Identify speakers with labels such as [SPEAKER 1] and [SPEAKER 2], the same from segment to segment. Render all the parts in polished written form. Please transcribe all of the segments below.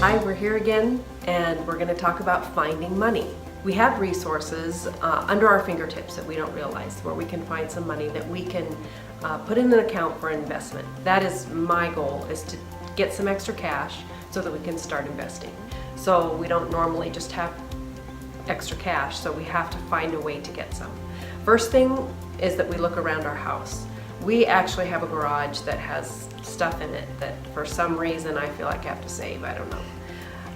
[SPEAKER 1] Hi, we're here again, and we're going to talk about finding money. We have resources under our fingertips that we don't realize, where we can find some money that we can put in an account for investment. That is my goal, is to get some extra cash so that we can start investing. So we don't normally just have extra cash, so we have to find a way to get some. First thing is that we look around our house. We actually have a garage that has stuff in it that for some reason I feel like I have to save, I don't know.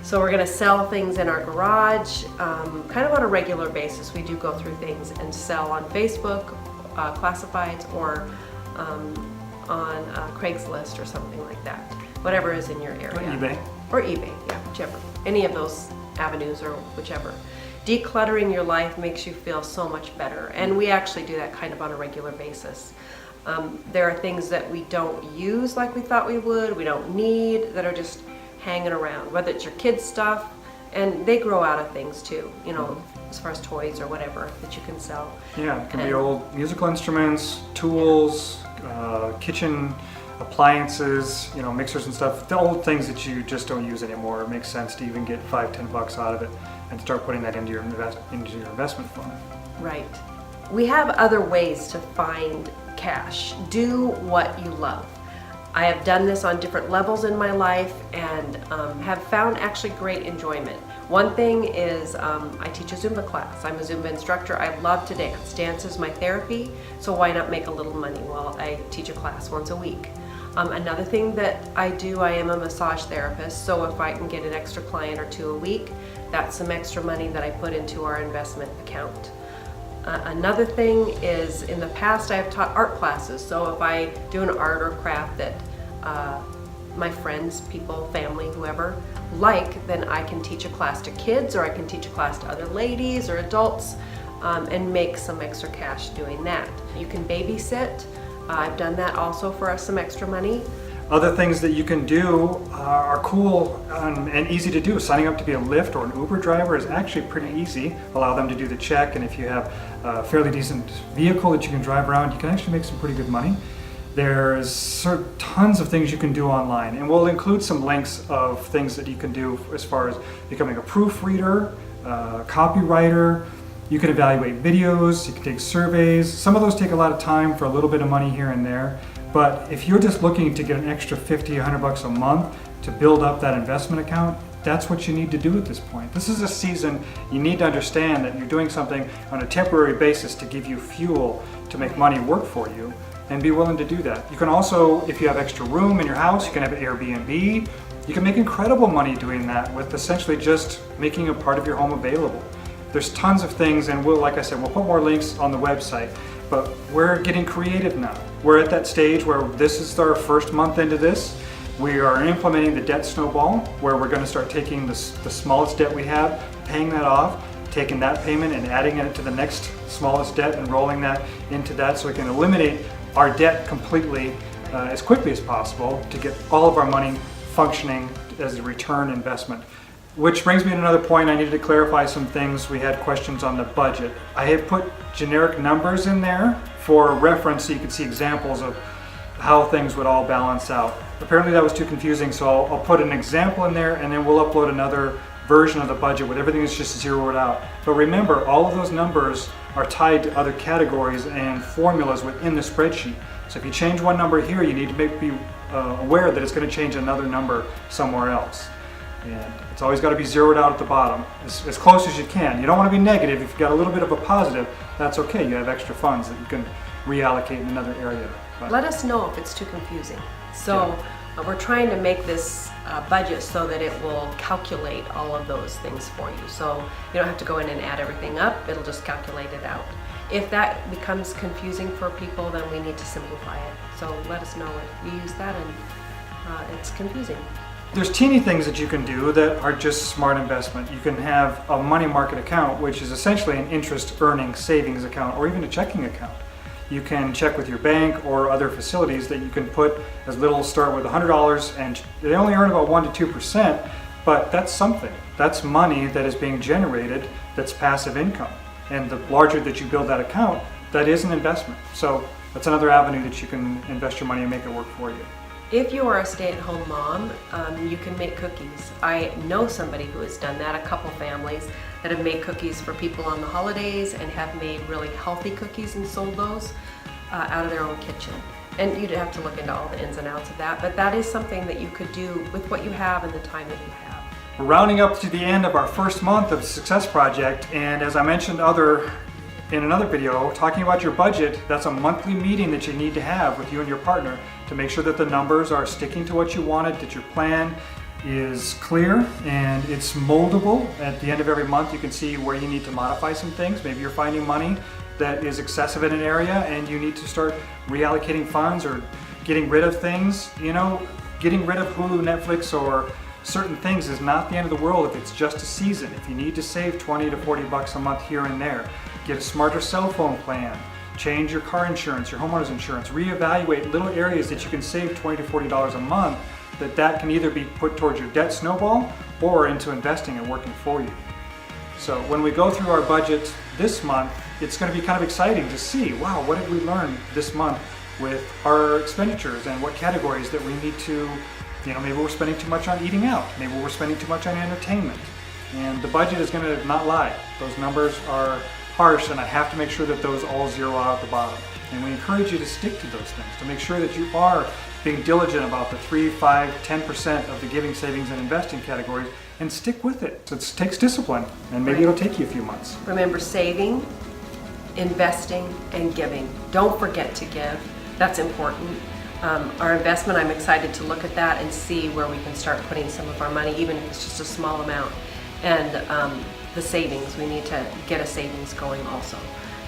[SPEAKER 1] So we're going to sell things in our garage kind of on a regular basis. We do go through things and sell on Facebook, classifieds, or on Craigslist or something like that. Whatever is in your area.
[SPEAKER 2] Or eBay.
[SPEAKER 1] Or eBay, yeah, whichever. Any of those avenues or whichever. Decluttering your life makes you feel so much better, and we actually do that kind of on a regular basis. There are things that we don't use like we thought we would, we don't need, that are just hanging around, whether it's your kids' stuff, and they grow out of things too, you know, as far as toys or whatever that you can sell.
[SPEAKER 2] Yeah, it can be old musical instruments, tools, kitchen appliances, you know, mixers and stuff, the old things that you just don't use anymore. It makes sense to even get $5-10 out of it and start putting that into your investment fund.
[SPEAKER 1] Right. We have other ways to find cash. Do what you love. I have done this on different levels in my life and have found actually great enjoyment. One thing is I teach a Zumba class. I'm a Zumba instructor. I love to dance. Dance is my therapy, so why not make a little money while I teach a class once a week? Another thing that I do, I am a massage therapist, so if I can get an extra client or two a week, that's some extra money that I put into our investment account. Another thing is, in the past I have taught art classes, so if I do an art or craft that my friends, people, family, whoever like, then I can teach a class to kids, or I can teach a class to other ladies or adults and make some extra cash doing that. You can babysit. I've done that also for some extra money.
[SPEAKER 2] Other things that you can do are cool and easy to do. Signing up to be a Lyft or an Uber driver is actually pretty easy. Allow them to do the check, and if you have a fairly decent vehicle that you can drive around, you can actually make some pretty good money. There's tons of things you can do online, and we'll include some links of things that you can do as far as becoming a proofreader, copywriter. You can evaluate videos, you can take surveys. Some of those take a lot of time for a little bit of money here and there. But if you're just looking to get an extra $50, $100 a month to build up that investment account, that's what you need to do at this point. This is a season you need to understand that you're doing something on a temporary basis to give you fuel to make money work for you, and be willing to do that. You can also, if you have extra room in your house, you can have an Airbnb. You can make incredible money doing that with essentially just making a part of your home available. There's tons of things, and like I said, we'll put more links on the website. But we're getting creative now. We're at that stage where this is our first month into this. We are implementing the debt snowball, where we're going to start taking the smallest debt we have, paying that off, taking that payment and adding it to the next smallest debt and rolling that into that, so we can eliminate our debt completely as quickly as possible to get all of our money functioning as a return investment. Which brings me to another point. I needed to clarify some things. We had questions on the budget. I have put generic numbers in there for reference so you can see examples of how things would all balance out. Apparently that was too confusing, so I'll put an example in there, and then we'll upload another version of the budget with everything that's just zeroed out. But remember, all of those numbers are tied to other categories and formulas within the spreadsheet. So if you change one number here, you need to be aware that it's going to change another number somewhere else. And it's always got to be zeroed out at the bottom, as close as you can. You don't want to be negative. If you've got a little bit of a positive, that's okay. You have extra funds that you can reallocate in another area. But
[SPEAKER 1] let us know if it's too confusing. So we're trying to make this budget so that it will calculate all of those things for you. So you don't have to go in and add everything up. It'll just calculate it out. If that becomes confusing for people, then we need to simplify it. So let us know if you use that and it's confusing.
[SPEAKER 2] There's teeny things that you can do that are just smart investment. You can have a money market account, which is essentially an interest earning savings account, or even a checking account. You can check with your bank or other facilities that you can put as little, start with $100, and they only earn about 1% to 2%, but that's something. That's money that is being generated that's passive income. And the larger that you build that account, that is an investment. So that's another avenue that you can invest your money and make it work for you.
[SPEAKER 1] If you are a stay-at-home mom, you can make cookies. I know somebody who has done that, a couple families that have made cookies for people on the holidays and have made really healthy cookies and sold those out of their own kitchen. And you'd have to look into all the ins and outs of that, but that is something that you could do with what you have and the time that you have.
[SPEAKER 2] We're rounding up to the end of our first month of the Success Project, and as I mentioned in another video, talking about your budget, that's a monthly meeting that you need to have with you and your partner to make sure that the numbers are sticking to what you wanted, that your plan is clear and it's moldable. At the end of every month, you can see where you need to modify some things. Maybe you're finding money that is excessive in an area and you need to start reallocating funds or getting rid of things. You know, getting rid of Hulu, Netflix, or certain things is not the end of the world if it's just a season. If you need to save 20 to 40 bucks a month here and there, get a smarter cell phone plan, change your car insurance, your homeowner's insurance, reevaluate little areas that you can save 20 to 40 dollars a month, that can either be put towards your debt snowball or into investing and working for you. So when we go through our budget this month, it's going to be kind of exciting to see, wow, what did we learn this month with our expenditures and what categories that we need to, you know, maybe we're spending too much on eating out, maybe we're spending too much on entertainment. And the budget is going to not lie. Those numbers are harsh, and I have to make sure that those all zero out at the bottom. And we encourage you to stick to those things, to make sure that you are being diligent about the 3, 5, 10% of the giving, savings, and investing categories, and stick with it. So it takes discipline, and maybe it'll take you a few months.
[SPEAKER 1] Remember, saving, investing, and giving. Don't forget to give. That's important. Our investment, I'm excited to look at that and see where we can start putting some of our money, even if it's just a small amount. And the savings, we need to get a savings going also.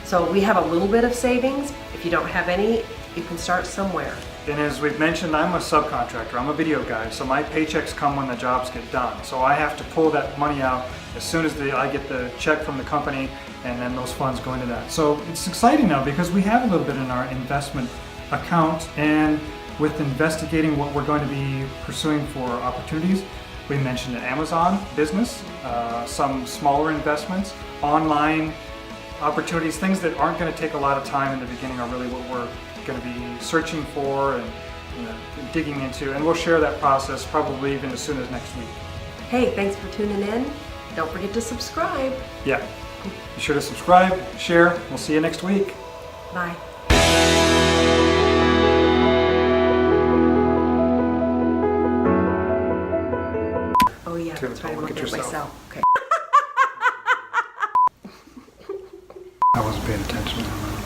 [SPEAKER 1] So we have a little bit of savings. If you don't have any, you can start somewhere.
[SPEAKER 2] And as we've mentioned, I'm a subcontractor, I'm a video guy, so my paychecks come when the jobs get done. So I have to pull that money out as soon as I get the check from the company, and then those funds go into that. So it's exciting now because we have a little bit in our investment account, and with investigating what we're going to be pursuing for opportunities, we mentioned an Amazon business, some smaller investments, online opportunities, things that aren't going to take a lot of time in the beginning are really what we're going to be searching for and digging into, and we'll share that process probably even as soon as next week.
[SPEAKER 1] Hey, thanks for tuning in. Don't forget to subscribe.
[SPEAKER 2] Yeah, be sure to subscribe, share. We'll see you next week.
[SPEAKER 1] Bye. Oh yeah, that's right. I'm looking at myself. Okay.
[SPEAKER 2] I wasn't paying attention.